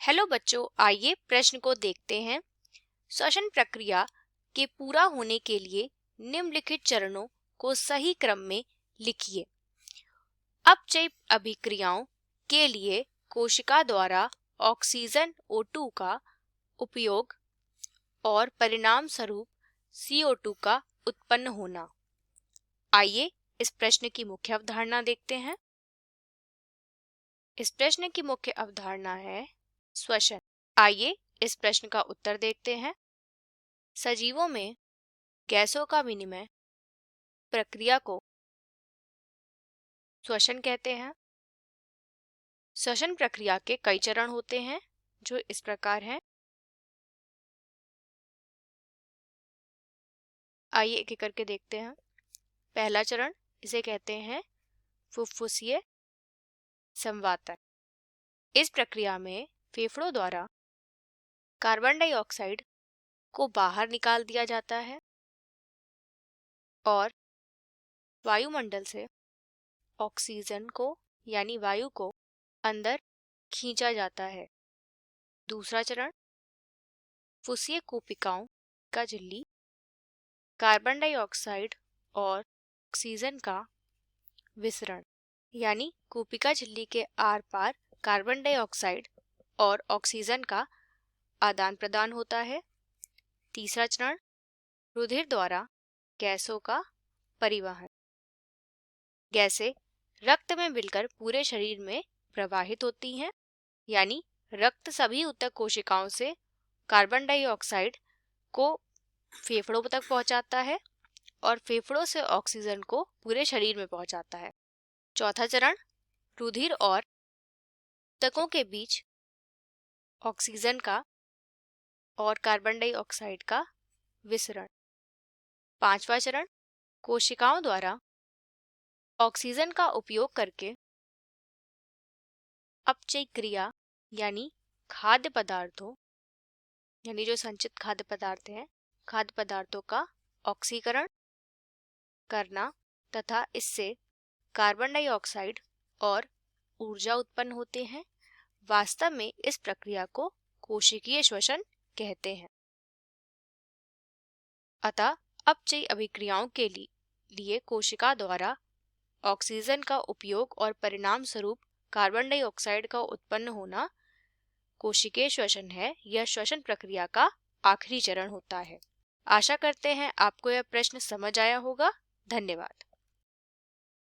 Hello बच्चों, आइए प्रश्न को देखते हैं। श्वसन प्रक्रिया के पूरा होने के लिए निम्नलिखित चरणों को सही क्रम में लिखिए। अपचयी अभिक्रियाओं के लिए कोशिका द्वारा ऑक्सीजन O2 का उपयोग और परिणाम स्वरूप CO2 का उत्पन्न होना। आइए इस प्रश्न की मुख्य अवधारणा देखते हैं। इस प्रश्न की मुख्य अवधारणा है श्वसन। आइए इस प्रश्न का उत्तर देखते हैं। सजीवों में गैसों का विनिमय प्रक्रिया को श्वसन कहते हैं। श्वसन प्रक्रिया के कई चरण होते हैं जो इस प्रकार हैं। आइए एक एक करके देखते हैं। पहला चरण, इसे कहते हैं फुफ्फुसीय संवातन। इस प्रक्रिया में फेफड़ों द्वारा कार्बन डाइऑक्साइड को बाहर निकाल दिया जाता है और वायुमंडल से ऑक्सीजन को यानी वायु को अंदर खींचा जाता है। दूसरा चरण, फुफ्फुसीय कोशिकाओं का झिल्ली कार्बन डाइऑक्साइड और ऑक्सीजन का विसरण, यानी कोशिका झिल्ली के आर पार कार्बन डाइऑक्साइड और ऑक्सीजन का आदान प्रदान होता है। तीसरा चरण, रुधिर द्वारा गैसों का परिवहन। गैसें रक्त में मिलकर पूरे शरीर में प्रवाहित होती हैं, यानी रक्त सभी ऊतक कोशिकाओं से कार्बन डाइऑक्साइड को फेफड़ों तक पहुंचाता है और फेफड़ों से ऑक्सीजन को पूरे शरीर में पहुंचाता है। चौथा चरण, रुधिर और ऊतकों के बीच ऑक्सीजन का और कार्बन डाइऑक्साइड का विसरण। पांचवा चरण, कोशिकाओं द्वारा ऑक्सीजन का उपयोग करके अपचयी क्रिया यानी खाद्य पदार्थों यानी जो संचित खाद्य पदार्थ हैं, खाद्य पदार्थों का ऑक्सीकरण करना तथा इससे कार्बन डाइऑक्साइड और ऊर्जा उत्पन्न होते हैं। वास्तव में इस प्रक्रिया को कोशिकीय श्वसन कहते हैं। अतः अपचयी अभिक्रियाओं के लिए कोशिका द्वारा ऑक्सीजन का उपयोग और परिणाम स्वरूप कार्बन डाइऑक्साइड का उत्पन्न होना कोशिकीय श्वसन है। यह श्वसन प्रक्रिया का आखिरी चरण होता है। आशा करते हैं आपको यह प्रश्न समझ आया होगा। धन्यवाद।